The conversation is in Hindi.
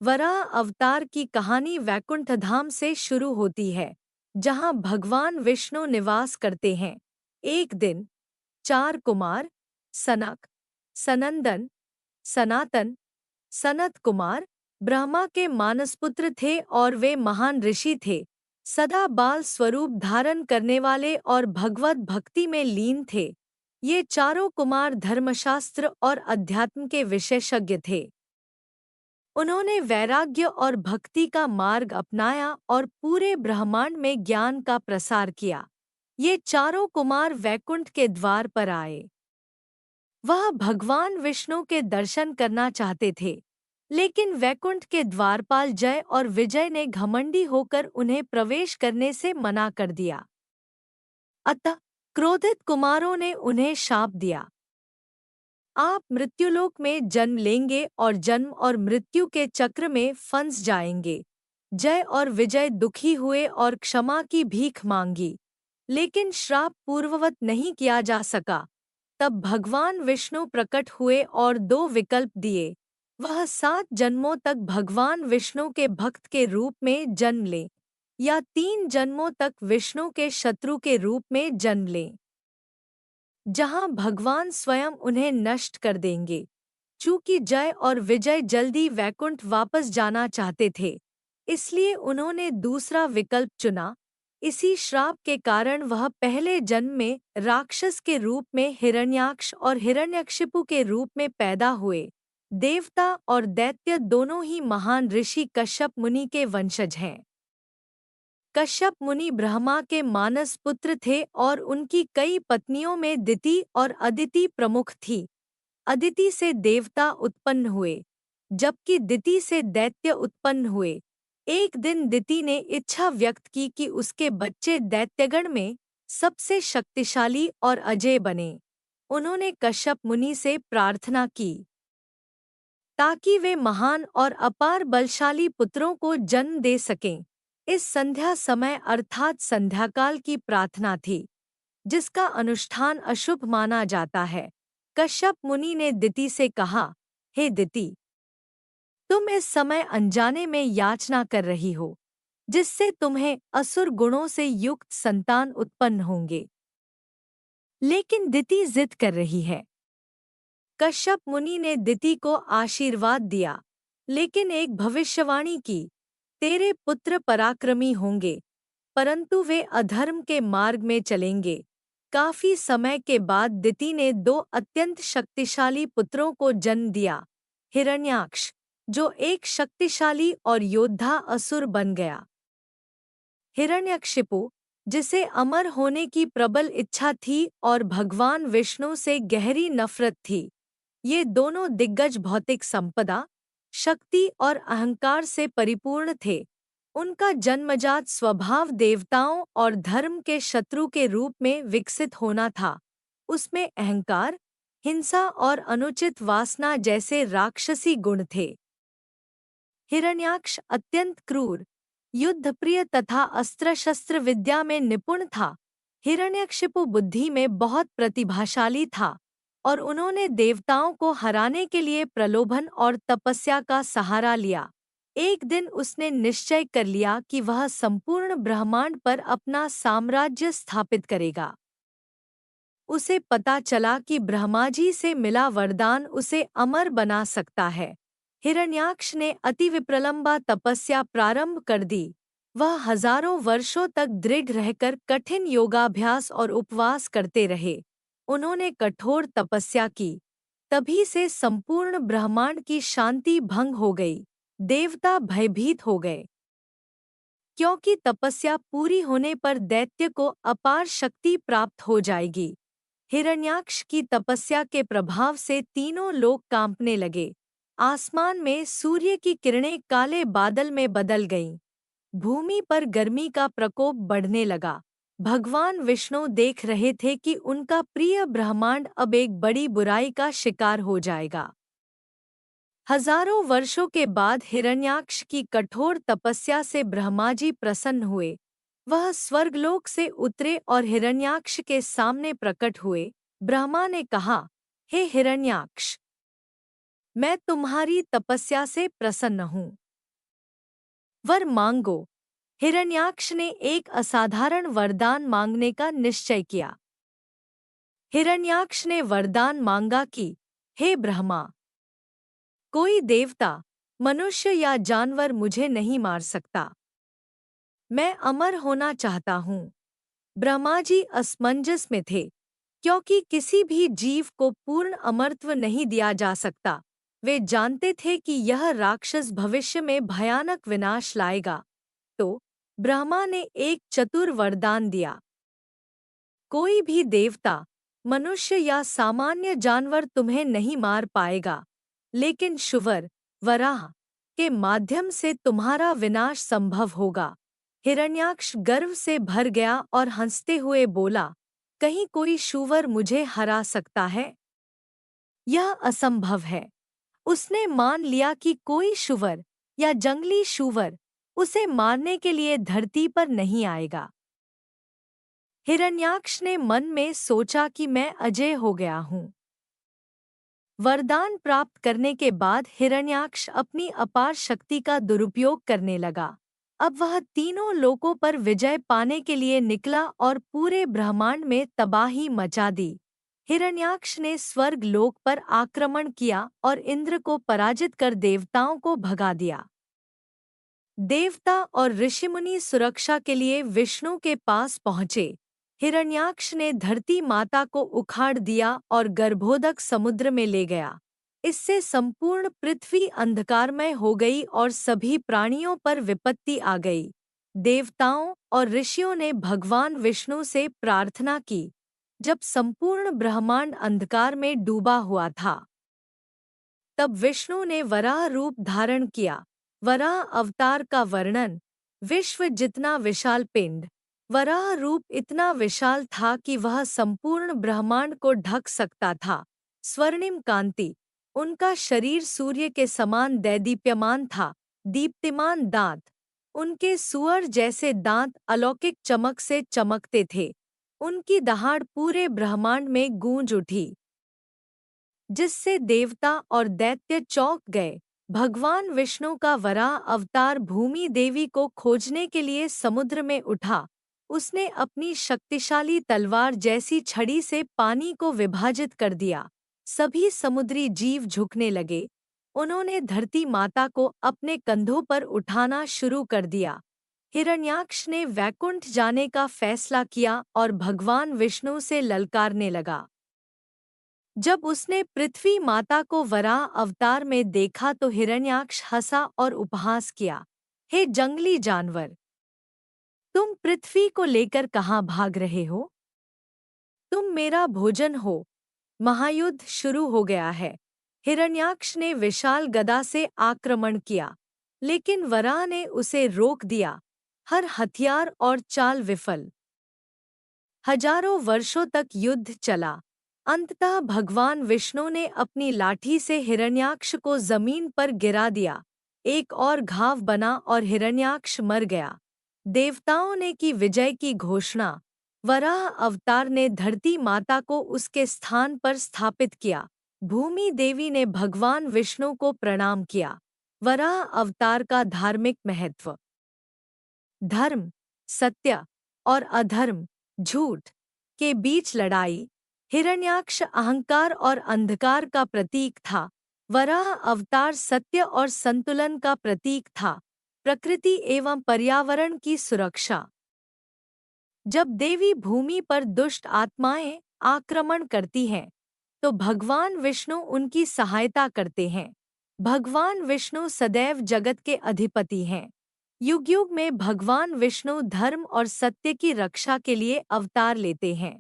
वराह अवतार की कहानी वैकुंठ धाम से शुरू होती है, जहां भगवान विष्णु निवास करते हैं। एक दिन चार कुमार सनक, सनंदन, सनातन, सनत कुमार ब्रह्मा के मानसपुत्र थे और वे महान ऋषि थे, सदा बाल स्वरूप धारण करने वाले और भगवत भक्ति में लीन थे। ये चारों कुमार धर्मशास्त्र और अध्यात्म के विशेषज्ञ थे। उन्होंने वैराग्य और भक्ति का मार्ग अपनाया और पूरे ब्रह्मांड में ज्ञान का प्रसार किया। ये चारों कुमार वैकुंठ के द्वार पर आए। वह भगवान विष्णु के दर्शन करना चाहते थे, लेकिन वैकुंठ के द्वारपाल जय और विजय ने घमंडी होकर उन्हें प्रवेश करने से मना कर दिया। अतः क्रोधित कुमारों ने उन्हें शाप दिया, आप मृत्युलोक में जन्म लेंगे और जन्म और मृत्यु के चक्र में फंस जाएंगे। जय और विजय दुखी हुए और क्षमा की भीख मांगी, लेकिन श्राप पूर्ववत नहीं किया जा सका। तब भगवान विष्णु प्रकट हुए और दो विकल्प दिए, वह 7 जन्मों तक भगवान विष्णु के भक्त के रूप में जन्म ले या 3 जन्मों तक विष्णु के शत्रु के रूप में जन्म ले, जहां भगवान स्वयं उन्हें नष्ट कर देंगे। चूंकि जय और विजय जल्दी वैकुंठ वापस जाना चाहते थे, इसलिए उन्होंने दूसरा विकल्प चुना। इसी श्राप के कारण वह पहले जन्म में राक्षस के रूप में हिरण्याक्ष और हिरण्यकशिपु के रूप में पैदा हुए। देवता और दैत्य दोनों ही महान ऋषि कश्यप मुनि के वंशज हैं। कश्यप मुनि ब्रह्मा के मानस पुत्र थे और उनकी कई पत्नियों में दिति और अदिति प्रमुख थी। अदिति से देवता उत्पन्न हुए, जबकि दिति से दैत्य उत्पन्न हुए। एक दिन दिति ने इच्छा व्यक्त की कि उसके बच्चे दैत्यगण में सबसे शक्तिशाली और अजेय बने। उन्होंने कश्यप मुनि से प्रार्थना की ताकि वे महान और अपार बलशाली पुत्रों को जन्म दे सकें। इस संध्या समय अर्थात संध्याकाल की प्रार्थना थी, जिसका अनुष्ठान अशुभ माना जाता है। कश्यप मुनि ने दिति से कहा, हे दिति, तुम इस समय अनजाने में याचना कर रही हो, जिससे तुम्हें असुर गुणों से युक्त संतान उत्पन्न होंगे। लेकिन दिति जिद कर रही है। कश्यप मुनि ने दिति को आशीर्वाद दिया, लेकिन एक भविष्यवाणी की, तेरे पुत्र पराक्रमी होंगे, परंतु वे अधर्म के मार्ग में चलेंगे। काफी समय के बाद दिति ने 2 अत्यंत शक्तिशाली पुत्रों को जन्म दिया। हिरण्याक्ष, जो एक शक्तिशाली और योद्धा असुर बन गया। हिरण्यकशिपु, जिसे अमर होने की प्रबल इच्छा थी और भगवान विष्णु से गहरी नफरत थी। ये दोनों दिग्गज भौतिक संपदा, शक्ति और अहंकार से परिपूर्ण थे। उनका जन्मजात स्वभाव देवताओं और धर्म के शत्रु के रूप में विकसित होना था। उसमें अहंकार, हिंसा और अनुचित वासना जैसे राक्षसी गुण थे। हिरण्याक्ष अत्यंत क्रूर, युद्धप्रिय तथा अस्त्र शस्त्र विद्या में निपुण था। हिरण्यकशिपु बुद्धि में बहुत प्रतिभाशाली था और उन्होंने देवताओं को हराने के लिए प्रलोभन और तपस्या का सहारा लिया। एक दिन उसने निश्चय कर लिया कि वह संपूर्ण ब्रह्मांड पर अपना साम्राज्य स्थापित करेगा। उसे पता चला कि ब्रह्माजी से मिला वरदान उसे अमर बना सकता है। हिरण्याक्ष ने अति विप्रलंबा तपस्या प्रारंभ कर दी। वह हजारों वर्षों तक दृढ़ रहकर कठिन योगाभ्यास और उपवास करते रहे। उन्होंने कठोर तपस्या की, तभी से संपूर्ण ब्रह्मांड की शांति भंग हो गई। देवता भयभीत हो गए, क्योंकि तपस्या पूरी होने पर दैत्य को अपार शक्ति प्राप्त हो जाएगी। हिरण्याक्ष की तपस्या के प्रभाव से तीनों लोक कांपने लगे। आसमान में सूर्य की किरणें काले बादल में बदल गईं। भूमि पर गर्मी का प्रकोप बढ़ने लगा। भगवान विष्णु देख रहे थे कि उनका प्रिय ब्रह्मांड अब एक बड़ी बुराई का शिकार हो जाएगा। हजारों वर्षों के बाद हिरण्याक्ष की कठोर तपस्या से ब्रह्माजी प्रसन्न हुए। वह स्वर्गलोक से उतरे और हिरण्याक्ष के सामने प्रकट हुए। ब्रह्मा ने कहा, हे हिरण्याक्ष, मैं तुम्हारी तपस्या से प्रसन्न हूँ। वर मांगो। हिरण्याक्ष ने एक असाधारण वरदान मांगने का निश्चय किया। हिरण्याक्ष ने वरदान मांगा कि हे ब्रह्मा, कोई देवता, मनुष्य या जानवर मुझे नहीं मार सकता। मैं अमर होना चाहता हूँ। ब्रह्मा जी असमंजस में थे, क्योंकि किसी भी जीव को पूर्ण अमरत्व नहीं दिया जा सकता। वे जानते थे कि यह राक्षस भविष्य में भयानक विनाश लाएगा। तो ब्रह्मा ने एक चतुर वरदान दिया। कोई भी देवता, मनुष्य या सामान्य जानवर तुम्हें नहीं मार पाएगा, लेकिन शूवर, वराह के माध्यम से तुम्हारा विनाश संभव होगा। हिरण्याक्ष गर्व से भर गया और हंसते हुए बोला, कहीं कोई शूवर मुझे हरा सकता है? यह असंभव है। उसने मान लिया कि कोई शूवर या जंगली शूवर उसे मारने के लिए धरती पर नहीं आएगा। हिरण्याक्ष ने मन में सोचा कि मैं अजेय हो गया हूँ। वरदान प्राप्त करने के बाद हिरण्याक्ष अपनी अपार शक्ति का दुरुपयोग करने लगा। अब वह तीनों लोकों पर विजय पाने के लिए निकला और पूरे ब्रह्मांड में तबाही मचा दी। हिरण्याक्ष ने स्वर्ग लोक पर आक्रमण किया और इंद्र को पराजित कर देवताओं को भगा दिया। देवता और ऋषिमुनि सुरक्षा के लिए विष्णु के पास पहुँचे। हिरण्याक्ष ने धरती माता को उखाड़ दिया और गर्भोदक समुद्र में ले गया। इससे संपूर्ण पृथ्वी अंधकारमय हो गई और सभी प्राणियों पर विपत्ति आ गई। देवताओं और ऋषियों ने भगवान विष्णु से प्रार्थना की। जब संपूर्ण ब्रह्मांड अंधकार में डूबा हुआ था, तब विष्णु ने वराह रूप धारण किया। वराह अवतार का वर्णन, विश्व जितना विशाल पिंड। वराह रूप इतना विशाल था कि वह संपूर्ण ब्रह्मांड को ढक सकता था। स्वर्णिम कांति, उनका शरीर सूर्य के समान दैदीप्यमान था। दीप्तिमान दांत, उनके सुअर जैसे दांत अलौकिक चमक से चमकते थे। उनकी दहाड़ पूरे ब्रह्मांड में गूंज उठी, जिससे देवता और दैत्य चौंक गए। भगवान विष्णु का वराह अवतार भूमि देवी को खोजने के लिए समुद्र में उठा। उसने अपनी शक्तिशाली तलवार जैसी छड़ी से पानी को विभाजित कर दिया। सभी समुद्री जीव झुकने लगे। उन्होंने धरती माता को अपने कंधों पर उठाना शुरू कर दिया। हिरण्याक्ष ने वैकुंठ जाने का फैसला किया और भगवान विष्णु से ललकारने लगा। जब उसने पृथ्वी माता को वराह अवतार में देखा तो हिरण्याक्ष हंसा और उपहास किया, हे जंगली जानवर, तुम पृथ्वी को लेकर कहाँ भाग रहे हो? तुम मेरा भोजन हो। महायुद्ध शुरू हो गया है। हिरण्याक्ष ने विशाल गदा से आक्रमण किया, लेकिन वराह ने उसे रोक दिया। हर हथियार और चाल विफल। हजारों वर्षों तक युद्ध चला। अंततः भगवान विष्णु ने अपनी लाठी से हिरण्याक्ष को जमीन पर गिरा दिया। एक और घाव बना और हिरण्याक्ष मर गया। देवताओं ने की विजय की घोषणा। वराह अवतार ने धरती माता को उसके स्थान पर स्थापित किया। भूमि देवी ने भगवान विष्णु को प्रणाम किया। वराह अवतार का धार्मिक महत्व। धर्म, सत्य और अधर्म, झूठ के बीच लड़ाई। हिरण्याक्ष अहंकार और अंधकार का प्रतीक था। वराह अवतार सत्य और संतुलन का प्रतीक था। प्रकृति एवं पर्यावरण की सुरक्षा। जब देवी भूमि पर दुष्ट आत्माएं आक्रमण करती हैं, तो भगवान विष्णु उनकी सहायता करते हैं। भगवान विष्णु सदैव जगत के अधिपति हैं। युग युग में भगवान विष्णु धर्म और सत्य की रक्षा के लिए अवतार लेते हैं।